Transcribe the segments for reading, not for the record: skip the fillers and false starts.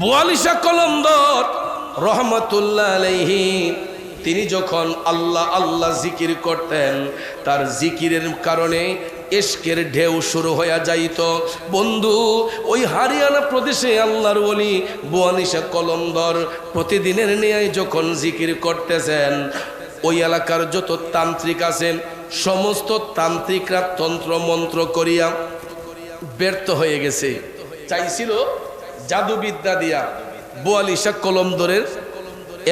বোয়ালিশা কলন্দর রহমতুল্লাহ আলাইহি তিনি যখন আল্লাহ আল্লাহ জিকির করতেন, তার জিকিরের কারণে ইশকের ঢেউ শুরু হয়ে যাইত। বন্ধু, ওই হরিয়ানা প্রদেশে আল্লাহর ওলি বোয়ালিশা কলন্দর প্রতিদিনের ন্যায় যখন জিকির করতেছেন, ওই এলাকার যত তান্ত্রিক আছেন সমস্ত তান্ত্রিকরা তন্ত্র মন্ত্র করিয়া ব্যর্থ হয়ে গেছে। চাইছিল জাদুবিদ্যা দিয়া বোয়ালিশা কলন্দরের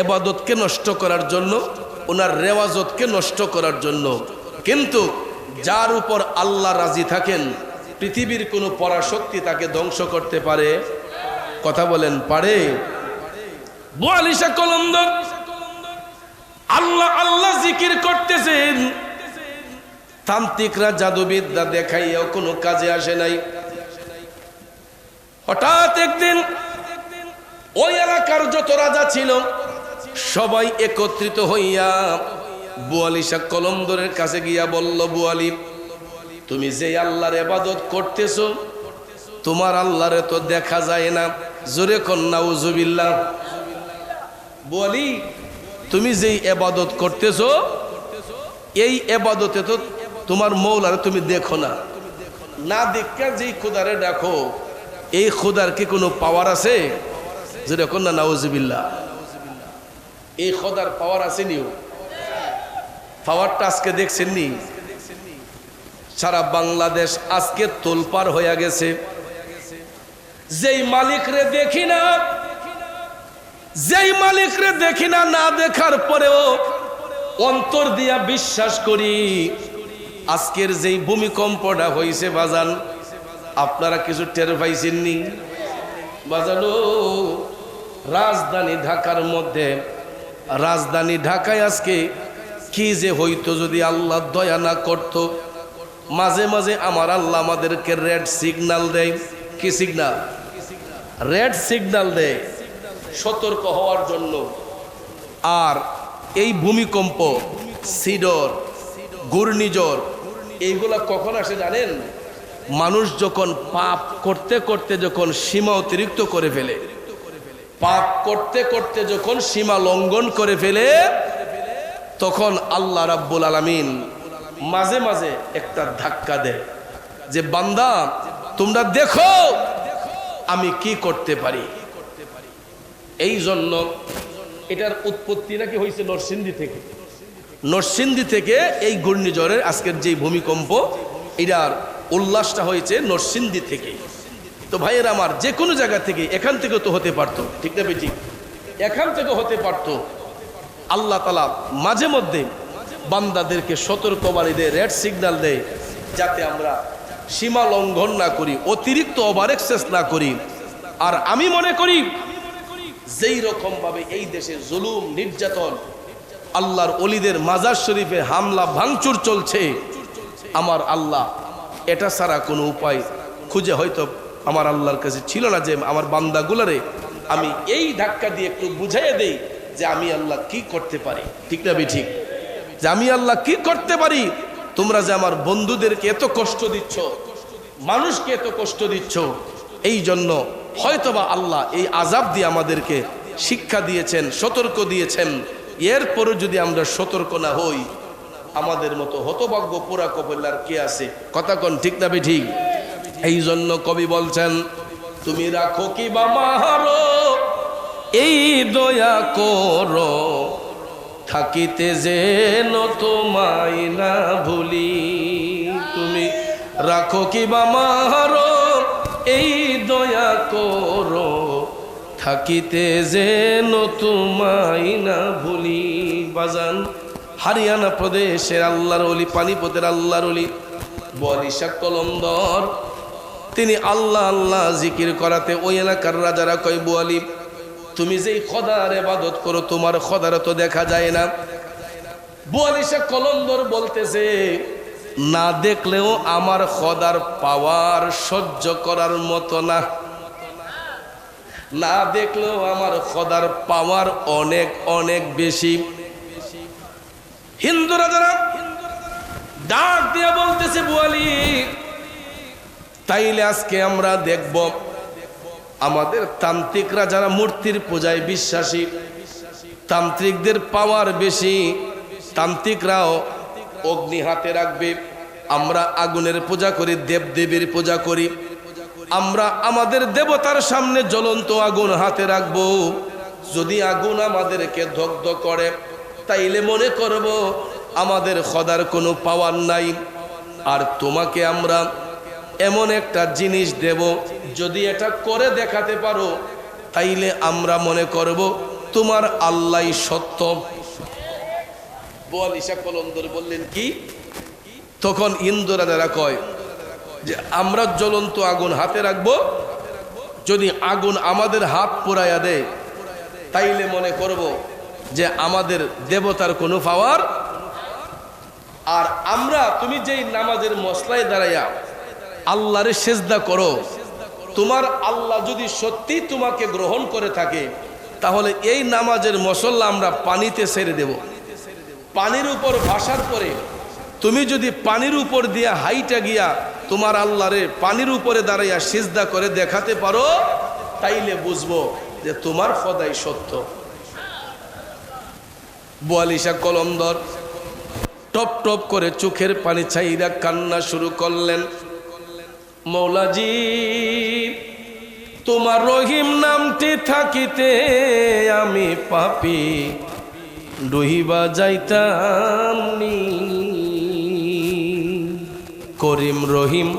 এবাদতকে নষ্ট করার জন্য, ওনার রেওয়াজতকে নষ্ট করার জন্য। কিন্তু যার উপর আল্লাহ রাজি থাকেন, পৃথিবীর কোনো পরাশক্তি তাকে ধ্বংস করতে পারে? কথা বলেন, পারে? বোয়ালিশা কলন্দর আল্লাহ আল্লাহ জিকির করতেছেন, তান্ত্রিকরা জাদুবিদ্যা দেখাইয়াও কোনো কাজে আসে নাই। হঠাৎ একদিন ওই এলাকার যত রাজা ছিল সবাই একত্রিত হইয়া বোয়ালিশা কলন্দরের কাছে গিয়া বলল, বোয়ালি, তুমি যে আল্লাহর ইবাদত করতেছো, তোমার আল্লাহরে তো দেখা যায় না। জোরে কোন নাউজুবিল্লাহ। বোয়ালি, তুমি যেই ইবাদত করতেছো, এই ইবাদতে তো তোমার মৌলারে তুমি দেখো না। না দেখা যেই খোদারে ডাকো, এই খোদার কি কোনো পাওয়ার আছে? জোরে কোন না নাউজুবিল্লাহ। এই খোদার পাওয়ার আছে নিও? পাওয়ারটা আজকে দেখছেন নি? সারা বাংলাদেশ আজকে তোলপার হয়ে গেছে। যেই মালিকরে দেখি না, যেই মালিকরে দেখি না, না দেখার পরেও অন্তর দিয়া বিশ্বাস করি। আজকের যেই ভূমিকম্পটা হয়েছে বাজান, আপনারা কিছু টের পাইছেননি? বাজানো রাজধানী ঢাকার মধ্যে, রাজধানী ঢাকায় আজকে কি যে হইতো যদি আল্লাহ দয়া না করত। মাঝে মাঝে আমার আল্লাহ আমাদেরকে রেড সিগন্যাল দেয়। কি সিগন্যাল? রেড সিগন্যাল দেয় সতর্ক হওয়ার জন্য। আর এই ভূমিকম্প, সিডর, ঘূর্ণিঝড়, এইগুলা কখন আসে জানেন? মানুষ যখন পাপ করতে করতে যখন সীমা অতিরিক্ত করে ফেলে, পাপ করতে করতে যখন সীমা লঙ্ঘন করে ফেলে, তখন আল্লাহ রাব্বুল আলামিন মাঝে মাঝে একটা ধাক্কা দেয় যে, বান্দা তোমরা দেখো আমি কি করতে পারি। এই জন্য এটার উৎপত্তি নাকি হয়েছে নরসিংদী থেকে। নরসিংদী থেকে এই ঘূর্ণিঝড়ের আজকের যে ভূমিকম্প, এটার উল্লাসটা হয়েছে নরসিংদী থেকে। তো ভাইয়ের আমার, যে কোনো জায়গা থেকে, এখান থেকে তো হতে পারতো, ঠিক না বেটি? এখান থেকে হতে পারতো। আল্লাহ তাআলা মাঝে মধ্যে বান্দাদেরকে সতর্কবাণী দেয়, রেড সিগন্যাল দেয়, যাতে আমরা সীমা লঙ্ঘন না করি, অতিরিক্ত ওভার এক্সেস না করি। আর আমি মনে করি যেই রকম ভাবে এই দেশে জুলুম, নির্যাতন, আল্লাহর ওলিদের মাজার শরীফে হামলা ভাঙচুর চলছে, আমার আল্লাহ এটা ছাড়া কোনো উপায় খুঁজে হয়তো আমার আল্লাহর কাছে ছিল না যে আমার বান্দাগুলারে আমি এই ধাক্কা দিয়ে একটু বুঝাইয়ে দেই যে আমি আল্লাহ কি করতে পারি। ঠিক না ঠিক? যে আমি আল্লাহ কি করতে পারি। তোমরা যে আমার বন্ধুদেরকে এত কষ্ট দিচ্ছ, মানুষকে এত কষ্ট দিচ্ছ, এই জন্য হয়তোবা আল্লাহ এই আযাব দিয়ে আমাদেরকে শিক্ষা দিয়েছেন, সতর্ক দিয়েছেন। এরপরে যদি আমরা সতর্ক না হই, আমাদের মতো হতভাগ্য পোড়া কপালের কে আছে? কথা কোন, ঠিক না ঠিক? এই জন্য কবি বলছেন, তুমি রাখো কি বা মাহারো এই দয়া করো, থাকিতে যেন তোমায় না ভুলি। তুমি রাখো কি বা মাহারো এই দয়া করো, থাকিতে যেন তোমায় না ভুলি। বাজান, হরিয়ানা প্রদেশের আল্লাহর ওলি, পানিপতের আল্লাহর ওলি বোয়ালিশা কলন্দর, তিনি আল্লাহ আল্লাহ জিকির করাতে ওই এলাকার রাজারা কয়, বোয়ালি, তুমি যেই খোদার ইবাদত করো, তোমার খোদার তো দেখা যায় না। বোয়ালিশা কলন্দর বলতেছে, না দেখলেও আমার খোদার পাওয়ার সহ্য করার মতো না। না দেখলেও আমার খোদার পাওয়ার অনেক অনেক বেশি। হিন্দু রাজারা ডাক দিয়ে বলতেছে, বোয়ালি, তাইলে আজকে আমরা দেখব আমাদের তান্ত্রিকরা যারা মূর্তির পূজায় বিশ্বাসী, তান্ত্রিকদের পাওয়ার বেশি। তান্ত্রিকরাও অগ্নি হাতে রাখবে, আমরা আগুনের পূজা করি, দেবদেবীর পূজা করি। আমরা আমাদের দেবতার সামনে জ্বলন্ত আগুন হাতে রাখবো। যদি আগুন আমাদেরকে দগ্ধ করে তাইলে মনে করব আমাদের খোদার কোনো পাওয়ার নাই। আর তোমাকে আমরা এমন একটা জিনিস দেব, যদি এটা করে দেখাতে পারো তাইলে আমরা মনে করব তোমার আল্লাহ সত্য। বোয়ালিশা কলন্দর বললেন কি? তখন ইন্দ্ররাজারা কয় যে আমরা জ্বলন্ত আগুন হাতে রাখবো, যদি আগুন আমাদের হাত পোড়াইয়া দেয় তাইলে মনে করব যে আমাদের দেবতার কোনো পাওয়ার। আর আমরা, তুমি যেই নামাজের মসলায় দাঁড়াইয়া আল্লাহরে সেজদা করো, তোমার আল্লাহ যদি সত্যি তোমাকে গ্রহণ করে থাকে তাহলে এই নামাজের মসল্লা আমরা পানিতে ছেড়ে দেব। পানির উপর ভাসার পরে তুমি যদি পানির উপর দিয়া হাইটা গিয়া তোমার আল্লাহরে পানির উপরে দাঁড়াইয়া সিজদা করে দেখাতে পারো তাইলে বুঝবো যে তোমার খোদাই সত্য। বোয়ালিশা কলন্দর টপ টপ করে চোখের পানি ছাইরা কান্না শুরু করলেন। মৌলাজি, তোমার রহিম নামটি থাকিতে আমি পাপী ডুহিবা যাইতাম নি। করিম রহিম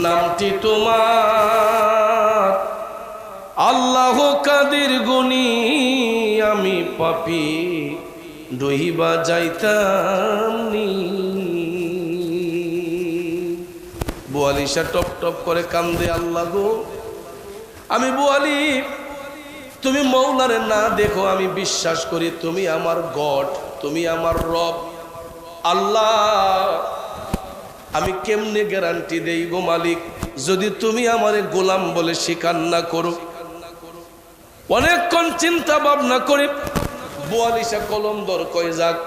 নামটি তোমার, আল্লাহ কাদের গুণী আমি পাপী ডুহিবা যাইতাম নি। বোয়ালিশা টপ টপ করে কান্দে, আল্লাহ গো, আমি বোয়ালি, তুমি মৌলারে না দেখো আমি বিশ্বাস করি তুমি আমার গড, তুমি আমার রব। আল্লাহ, আমি কেমনে গ্যারান্টি দেই গো মালিক, যদি তুমি আমারে গোলাম বলে স্বীকার না করো। অনেকক্ষণ চিন্তা ভাবনা করে বোয়ালিশা কলন্দর কয়ে যাক,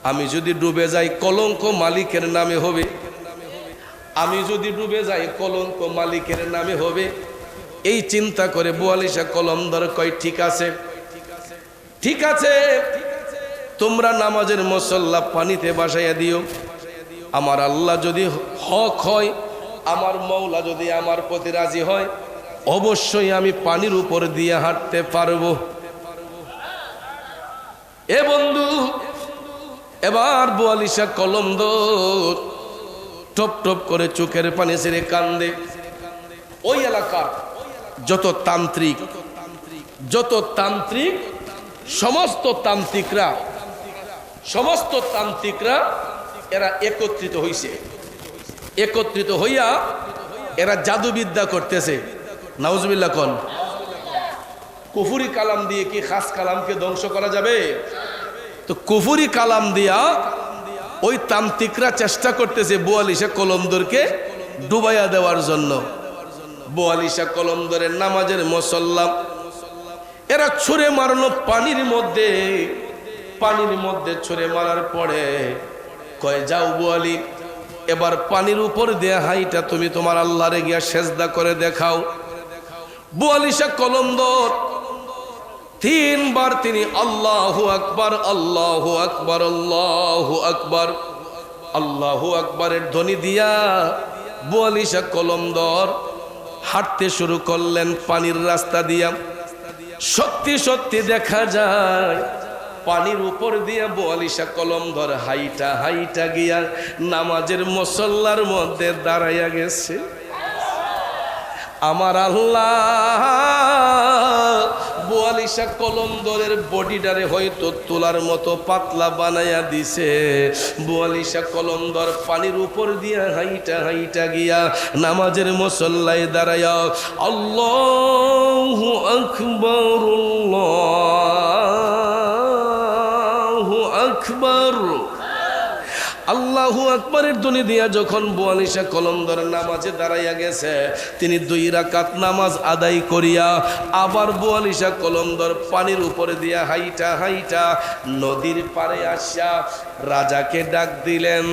আমি যদি ডুবে যাই কলঙ্ক মালিকের নামে হবে, আমি যদি ডুবে যাই কলঙ্ক মালিকের নামে হবে। এই চিন্তা করে বোয়ালিশা কলন্দর কয় ঠিক আছে, ঠিক আছে, তোমরা নামাজের মুসল্লা পানিতে বাসাইয়া দিও। আমার আল্লাহ যদি হক হয়, আমার মৌলা যদি আমার প্রতি রাজি হয়, অবশ্যই আমি পানির উপর দিয়ে হাঁটতে পারবো। এ বন্ধু, এবার বোয়ালিশা কলন্দর টপ টপ করে চোখের পানি ছেড়ে কান্দে। ওই এলাকার যত তান্ত্রিক সমস্ত তান্ত্রিকরা এরা একত্রিত হইছে। একত্রিত হইয়া এরা জাদুবিদ্যা করতেছে। নাউজুবিল্লাহ কোন? কুফুরি কালাম দিয়ে কি খাস কালামকে ধ্বংস করা যাবে? তো কুফুরি কালাম দিয়া ওই তান্ত্রিকরা চেষ্টা করতেছে বোয়ালিশা কলন্দরকে ডুবাইয়া দেওয়ার জন্য। বোয়ালিশা কলন্দরের নামাজের মুসল্লা এরা ছুঁড়ে মারলো পানির মধ্যে ছুঁড়ে মারার পরে কয়, যাও বোয়ালি, এবার পানির উপর দিয়ে হাইটা তুমি তোমার আল্লাহরে গিয়া সেজদা করে দেখাও। বোয়ালিশা কলন্দর তিনবার তিনি আল্লাহু আকবার, আল্লাহু আকবার, আল্লাহু আকবার, আল্লাহু আকবারের ধ্বনি দিয়া বোয়ালিশা কলন্দর হাঁটতে শুরু করলেন পানির রাস্তা দিয়া। সত্যি সত্যি দেখা যায় পানির উপর দিয়া বোয়ালিশা কলন্দর হাইটা হাইটা গিয়া নামাজের মুসল্লার মধ্যে দাঁড়াইয়া গেছে। আমার আল্লাহ বোয়ালিশা কলন্দরের বডিটারে হয়তো তোলার মতো পাতলা বানাইয়া দিছে। বোয়ালিশা কলন্দর পানির উপর দিয়া হাইটা হাইটা গিয়া নামাজের মুসল্লায় দাঁড়াইয়া আল্লাহু আকবার, আল্লাহু আকবার, আল্লাহু আকবারের ধ্বনি দিয়া যখন বোয়ালিশা কলন্দর নামাজে দাঁড়াইয়া গেছে, তিনি 2 রাকাত নামাজ আদায় করিয়া আবার বোয়ালিশা কলন্দর পানির উপরে দিয়া হাইটা হাইটা নদীর পাড়ে আসা রাজাকে ডাক দিলেন,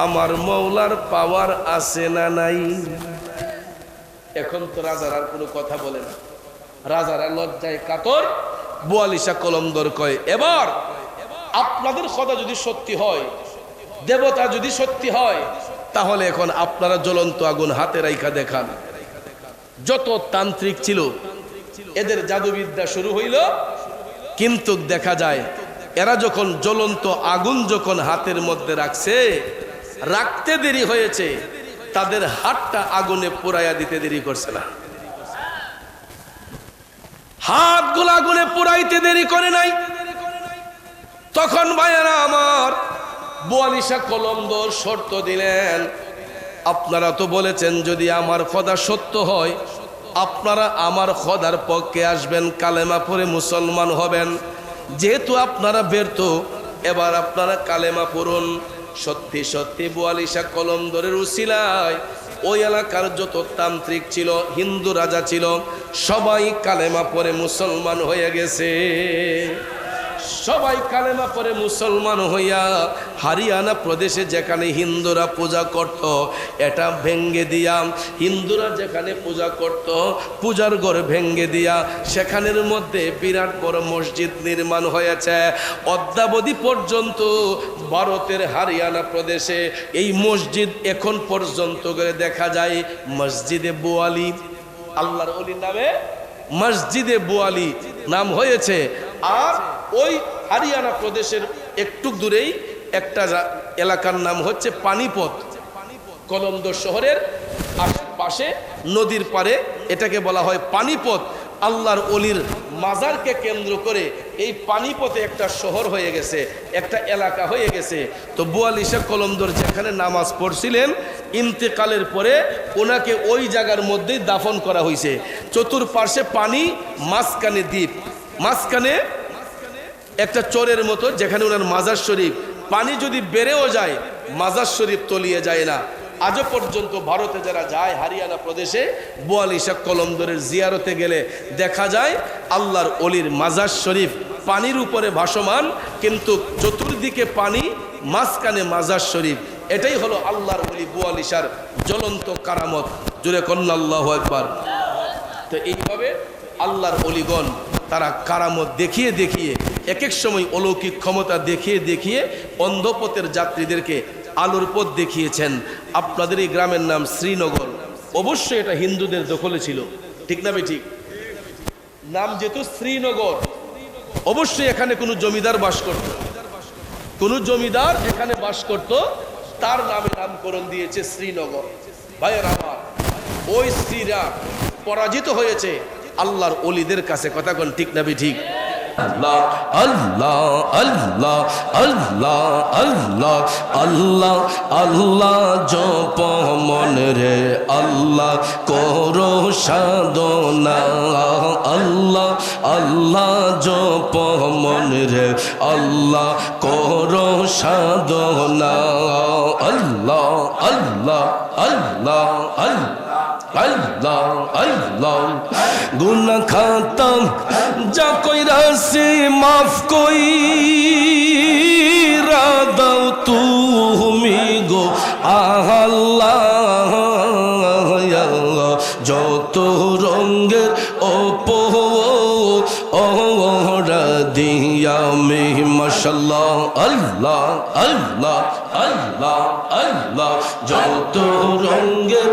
আমার মৌলার পাওয়ার আছে না নাই? এখন তো রাজার আর কোনো কথা বলে না, রাজারা লজ্জায় কাতর। বুয়ালিশা কলমদর কয়, এবার আপনাদের কথা যদি সত্যি হয়, দেবতা যদি সত্যি হয়, তাহলে এখন আপনারা জ্বলন্ত আগুন হাতে রাইখা দেখান। যত তান্ত্রিক ছিল এদের জাদুবিদ্যা শুরু হইল, কিন্তু দেখা যায় এরা যখন জ্বলন্ত আগুন যখন হাতের মধ্যে রাখছে, রাখতে দেরি হয়েছে, তাদের হাতটা আগুনে পোড়াইয়া দিতে দেরি করছে না। হাতগুলো আগুনে পোড়াইতে দেরি করে নাই। তখন ভাইয়েরা আমার, বুয়ালিশা কলমদর শর্ত দিলেন, আপনারা তো বলেছেন যদি আমার খোদা সত্য হয়, আপনারা আমার খোদার পক্ষে আসবেন, কালেমা পড়ে মুসলমান হবেন। যেহেতু আপনারা ব্যর্থ, এবার আপনারা কালেমা পড়ুন। সত্যি সত্যি বুয়ালিশা কলমদরের উসিলায় ওই এলাকার যত তান্ত্রিক ছিল, হিন্দু রাজা ছিল, সবাই কালেমা পড়ে মুসলমান হয়ে গেছে। সবাই কালেমা পড়ে মুসলমান হইয়া হরিয়ানা প্রদেশে যেখানে হিন্দুরা পূজা করত, এটা ভেঙ্গে দিয়া, হিন্দুরা যেখানে পূজা করত পূজার ঘর ভেঙ্গে দিয়া সেখানের মধ্যে বিরাট বড় মসজিদ নির্মাণ হয়েছে। অদ্যাবধি পর্যন্ত ভারতের হরিয়ানা প্রদেশে এই মসজিদ এখন পর্যন্ত করে দেখা যায়। মসজিদে বুয়ালি, আল্লাহর ওলির নামে মসজিদে বুয়ালি নাম হয়েছে। আর ওই হরিয়ানা প্রদেশের একটু দূরেই একটা এলাকার নাম হচ্ছে পানিপথ, কলমদর শহরের পাশে নদীর পারে এটাকে বলা হয় পানিপথ। আল্লাহর ওলির মাজারকে কেন্দ্র করে এই পানিপথে একটা শহর হয়ে গেছে, একটা এলাকা হয়ে গেছে। তো বুয়ালিশা কলমদর যেখানে নামাজ পড়ছিলেন, ইন্তেকালের পরে ওনাকে ওই জায়গার মধ্যেই দাফন করা হয়েছে। চতুর্পার্শ্বে পানি, মাঝখানে দ্বীপ, মাঝখানে একটা চরের মতো যেখানে ওনার মাজার শরীফ। পানি যদি বেড়েও যায়, মাজার শরীফ তলিয়ে যায় না। আজও পর্যন্ত ভারতে যারা যায় হরিয়ানা প্রদেশে, বুয়ালিশা কলমদরের জিয়ারতে গেলে দেখা যায় আল্লাহর ওলির মাজার শরীফ পানির উপরে ভাসমান, কিন্তু চতুর্দিকে পানি, মাঝখানে মাজার শরীফ। এটাই হলো আল্লাহর ওলি বুয়ালিশার জ্বলন্ত কারামত। জুড়ে কন্যা আল্লাহু আকবার। তো এইভাবে আল্লাহর ওলিগণ তারা কারামত দেখিয়ে দেখিয়ে, এক এক সময় অলৌকিক ক্ষমতা দেখিয়ে দেখিয়ে অন্ধপথের যাত্রীদেরকে আলোর পথ দেখিয়েছেন। আপনাদের এই গ্রামের নাম শ্রীনগর, অবশ্যই এটা হিন্দুদের দখলে ছিল, ঠিক না ঠিক? নাম যেহেতু শ্রীনগর, অবশ্যই এখানে কোনো জমিদার বাস করত, কোনো জমিদার এখানে বাস করত, তার নামে নামকরণ দিয়েছে শ্রীনগর। ভাইয়ের আমার, ওই স্ত্রীরা পরাজিত হয়েছে আল্লাহর ওলিদের কাছে। কথা কোন ঠিক না ঠিক? আল্লাহ আল্লাহ আল্লাহ আল্লাহ আল্লাহ আল্লাহ আল্লাহ জপ মন রে, আল্লাহ করো সাধনা, আল্লাহ আল্লাহ জপ মন রে, আল্লাহ করো সাধনা, আল্লাহ আল্লাহ আল্লাহ আল্লাহ আল্লাহ আল্লাহ। গুনাহ খাতাম যা কইরাছি মাফ কইরা দাও তুমি গো আল্লাহ, যত রঙের ওরা দিয়া মে মাশাআল্লাহ, আল্লাহ আল্লাহ আল্লাহ আল্লাহ, যত রঙের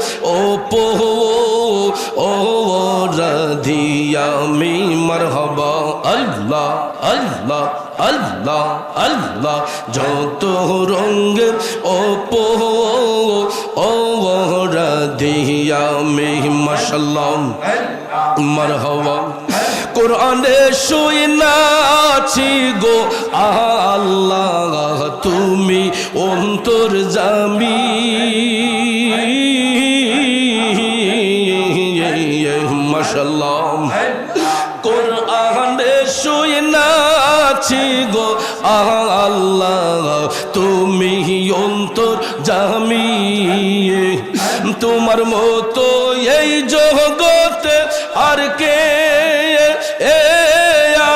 ওরা দিয়া মে মারহাবা, আল্লাহ আল্লাহ আল্লাহ আল্লাহ, যত রঙের ওরা দিয়া মে মাশাআল্লাহ মারহাবা। কোরআনে শুনাছি গো আল্লাহ তুমি অন্তর্যামী, মাশাআল্লাহ। কোরআনে শুনাছি গো আল্লাহ তুমি অন্তর্যামী, তোমার মতো এই জগতে আর কে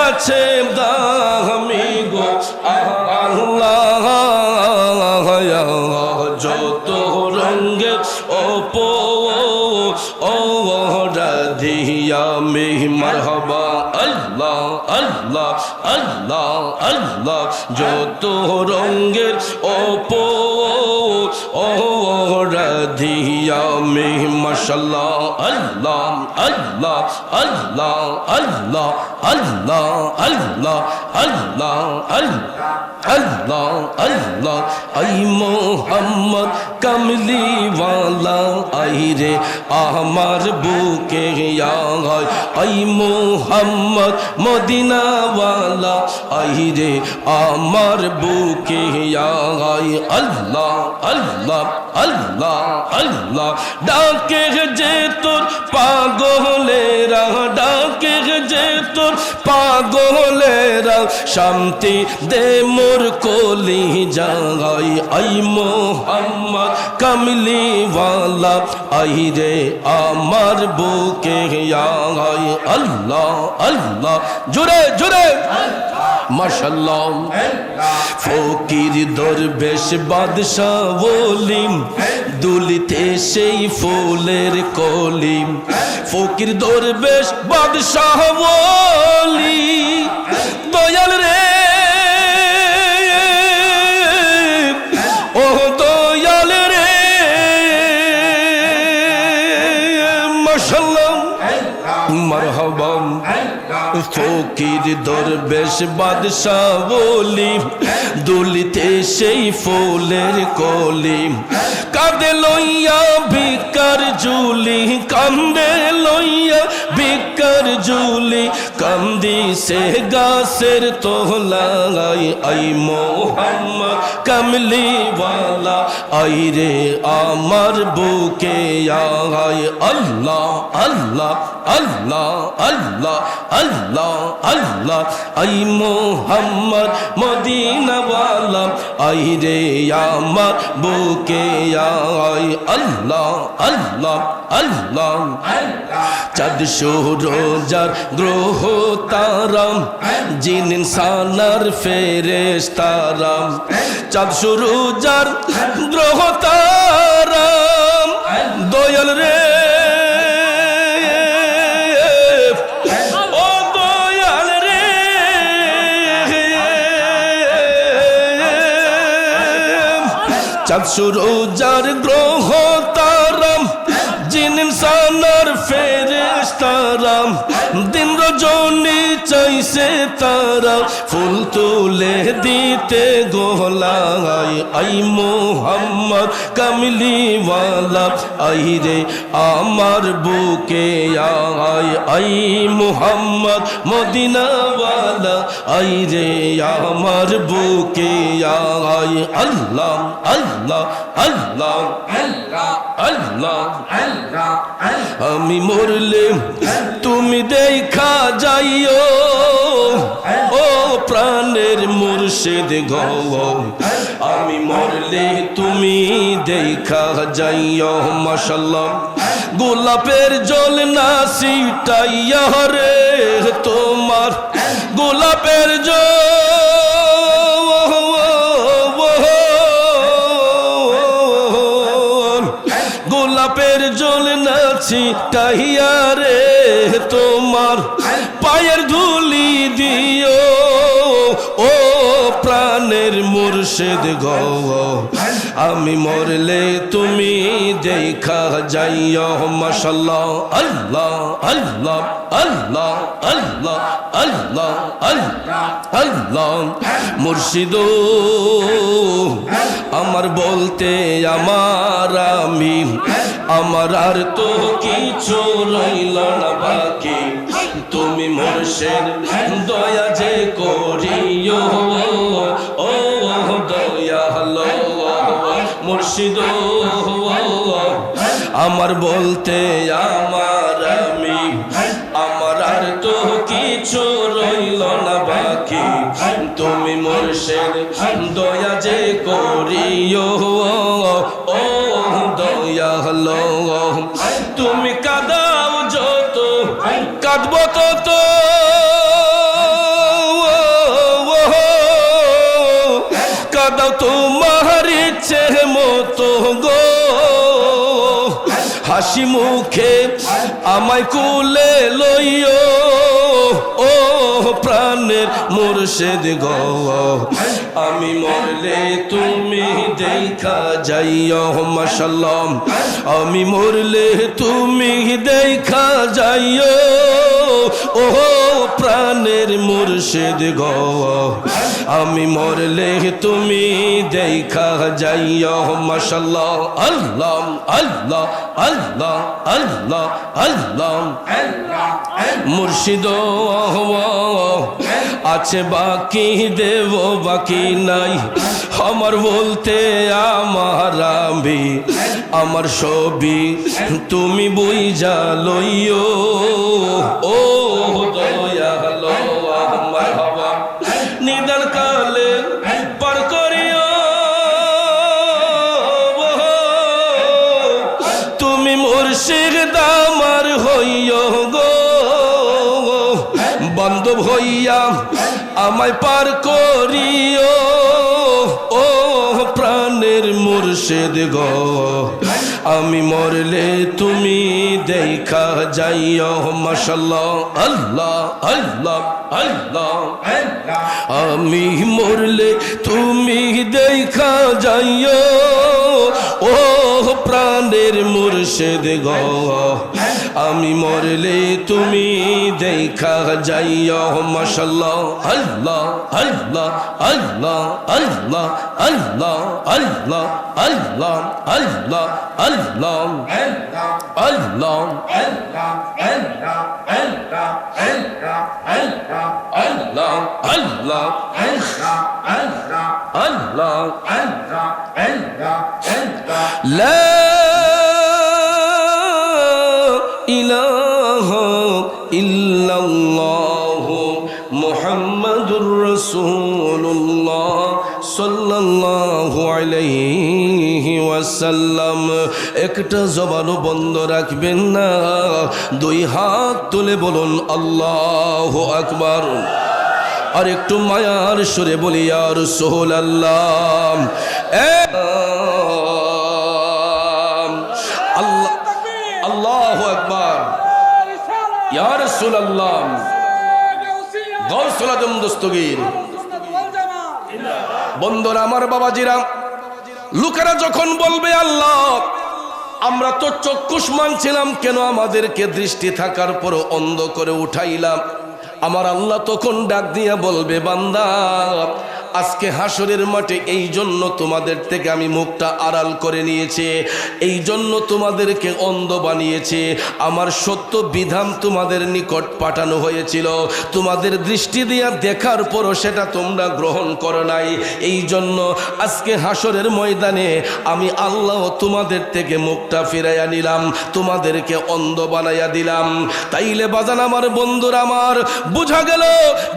আছে দামি গো আল্লাহ, যত রঙে দিয়ামে মারহাবা আল্লাহ আল্লাহ আল্লাহ আল্লাহ যত রঙের দিয়ামে মাশাআল্লাহ আল্লাহ আল্লাহ আল্লাহ আল্লাহ আল্লাহ আল্লাহ আল্লাহ আল্লাহ আল্লাহ আই মোহাম্মদ কামলি ওয়ালা আই রে আমার বুকে আয় আই মোহাম্মদ মদিনা ওয়ালা আই রে আমার বুকে আয় আল্লাহ আল্লাহ আল্লাহ আল্লাহ ডাকে যে তোর পাগলেরা ডাকে যে তোর পাগলেরা শান্তি দে মোর কলি জাগাই আই মোহাম্মদ কামলি ওয়ালা আই রে আমার বুকে আয় আল্লাহ আল্লাহ জোরে জোরে মাশাআল্লাহ ফকির দরবেশ বাদশাহ ওলি দুলিতে সেই ফুলের কলি ফকির দরবেশ বাদশাহ ওলি দয়াল রে ও দয়াল রে মাশাআল্লাহ মারহাবা ফকির দরবেশ বাদশাহ ওলি দুলিতে সেই ফুলের কলি কাঁদে লইয়া ভিকার ঝুলি কান্দে লইয়া ভিকার ঝুলি কান্দি সে গাছের তোলাই আই মোহাম্মদ কামলি ওয়ালা আই রে আমার বুকে আয় আল্লাহ আল্লাহ আল্লাহ আল্লাহ আল্লাহ আল্লাহ আই মোহাম্মদ মদিনা ওয়ালা আই রে আমার বুকে আয় আল্লাহ আল্লাহ আল্লাহ চাঁদ সূরজার গ্রহ তারাম জিন ইনসানার ফেরেশতারাম চাঁদ সূরজার গ্রহ তারাম দয়াল রে চাঁদ সূরজার গ্রহ তারাম জিন ইনসানার ফেরেশতারাম দিন রজনী চাইছে তারা ফুল তুলে দিতে গোলায় আই মোহাম্মদ কামলি ওয়ালা আই রে আমার বুকে আয় আই মোহাম্মদ মদিনা ওয়ালা আই রে আমার বুকে আয় আল্লাহ আল্লাহ আল্লাহ আল্লাহ আল্লাহ আমি মরলে তুমি দেখা যাইও ও প্রাণের মুর্শিদ গো আমি মরলে তুমি দেখা যাইও মাশাআল্লাহ গোলাপের জল না ছিটাইয়া রে তোমার গোলাপের গোলাপের জল না ছিটাইয়া রে তোমার পায়ের ধুলি দিও ও প্রাণের মুর্শিদ গো আমি মরলে তুমি দেখা যাইও মাশাআল্লাহ আল্লাহ আল্লাহ আল্লাহ আল্লাহ আল্লাহ আল্লাহ আল্লাহ মুর্শিদ আমার বলতে আমার আমি আমার আর তো কিছু রইল না বাকি তুমি মুর্শিদ দয়া যে করিও ও দয়ালো মুর্শিদ আমার বলতে আমার আমি আমার আর তো কিছু রইল না বাকি তুমি মুর্শিদ দয়া যে করিও ও দয়ালো তুমি কাঁদাও যত কাঁদব তত কাঁদাও তোমার ইচ্ছে মতো গো হাসি মুখে আমায় কুলে লইও ও প্রাণের মুর্শিদ গো আমি মরলে তুমি দেখা যাইও মাশাআল্লাহ আমি মরলে তুমি দেখা যাইও ও প্রাণের মুর্শিদ গো আমি মরলে তুমি দেখা যাইও মাশাআল্লাহ আল্লাহ আল্লাহ আল্লাহ আল্লাহ আল্লাহ মুর্শিদ আছে বাকি দেব বাকি নাই আমার বলতে আমার আমি আমার সবই তুমি বুঝা লইও ও দয়ালো আমার হওয়া নিদান কালে পার করিও তুমি মুর্শিদ আমার হইও গো বান্ধব হইয়া আমায় পার করিও ও প্রাণের মুর্শিদ গো আমি মরলে তুমি দেখা যাইও মাশাআল্লাহ আল্লাহ আল্লাহ আল্লাহ আমি মরলে তুমি দেখা যাইও ও প্রাণের মুর্শিদ গো আমি মরলে তুমি দেখা যাইও মাশাআল্লাহ আল্লাহ আল্লাহ আল্লাহ আল্লাহ আল্লাহ আল্লাহ আল্লাহ আল্লাহ আল্লাহ আল্লাহ আল্লাহ আল্লাহ আল্লাহ লা ইলাহা ইল্লাল্লাহ মুহাম্মাদুর রাসূলুল্লাহ সাল্লাল্লাহু আলাইহি ওয়াসাল্লাম একটা জবানও বন্ধ রাখবেন না দুই হাত তুলে বলুন আল্লাহু আকবার আর একটু মায়ার সুরে বলি ইয়া রাসূলুল্লাহ আল্লাহ আল্লাহু আকবার ইয়া রাসূলুল্লাহ গাউসুল আজম দস্তগীর বন্ধুরা আমার বাবাজিরা লোকেরা যখন বলবে আল্লাহ আমরা তো চক্ষুষ্মান ছিলাম কেন আমাদেরকে দৃষ্টি থাকার পর অন্ধ করে উঠাইলাম আমার আল্লাহ তখন ডাক দিয়া বলবে বান্দা আজকে হাসরের মাঠে এই জন্য তোমাদের থেকে আমি মুখটা আড়াল করে নিয়েছি এই জন্য তোমাদেরকে অন্ধ বানিয়েছি আমার সত্য বিধান তোমাদের নিকট পাঠানো হয়েছিল তোমাদের দৃষ্টি দিয়া দেখার পরও সেটা তোমরা গ্রহণ করো নাই এই জন্য আজকে হাসরের ময়দানে আমি আল্লাহ তোমাদের থেকে মুখটা ফিরাইয়া নিলাম তোমাদেরকে অন্ধ বানাইয়া দিলাম তাইলে বাজান আমার বন্ধুরা আমার বুঝা গেল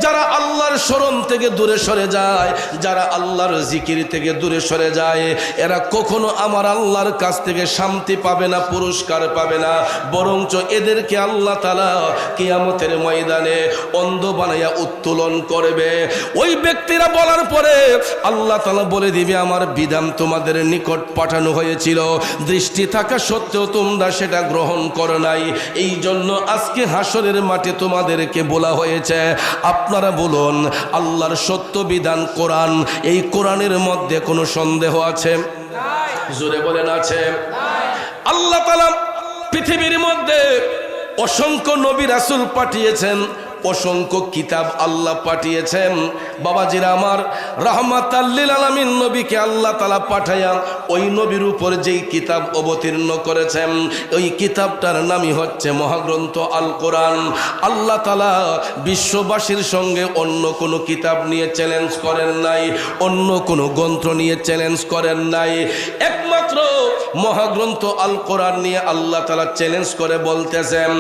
যারা আল্লাহর স্মরণ থেকে দূরে সরে যায় যারা আল্লাহর জিকির থেকে দূরে সরে যায় এরা কখনো আমার আল্লাহর কাছ থেকে শান্তি পাবে না পুরস্কার পাবে না বরঞ্চ এদেরকে আল্লাহ তাআলা কিয়ামতের ময়দানে অন্ধ বানাইয়া উত্তোলন করবে ওই ব্যক্তিরা বলার পরে আল্লাহ তাআলা বলে দিবে আমার বিধান তোমাদের নিকট পাঠানো হয়েছিল দৃষ্টি থাকা সত্ত্বেও তোমরা সেটা গ্রহণ করো নাই এই জন্য আজকে হাসরের মাঠে তোমাদেরকে বলা হয়েছে আপনারা বলুন আল্লাহর সত্য বিধান কোরআন এই কোরআনের মধ্যে কোনো সন্দেহ আছে জোরে বলেন আছে আল্লাহ তাআলা পৃথিবীর মধ্যে অসংখ্য নবী রাসূল পাঠিয়েছেন অসংখ্য কিতাব আল্লাহ পাঠিয়েছেন বাবাজিরা আমার রাহমাতাল লিল আলামিন নবীকে আল্লাহ তাআলা পাঠায়া ওই নবীর উপর যেই কিতাব অবতীর্ণ করেছেন ওই কিতাবটার নামই হচ্ছে মহাগ্রন্থ আল কোরআন আল্লাহ তাআলা বিশ্ববাসীর সঙ্গে অন্য কোনো কিতাব নিয়ে চ্যালেঞ্জ করেন নাই অন্য কোনো গ্রন্থ নিয়ে চ্যালেঞ্জ করেন নাই একমাত্র মহাগ্রন্থ আল কোরআন নিয়ে আল্লাহ তাআলা চ্যালেঞ্জ করে বলতেছেন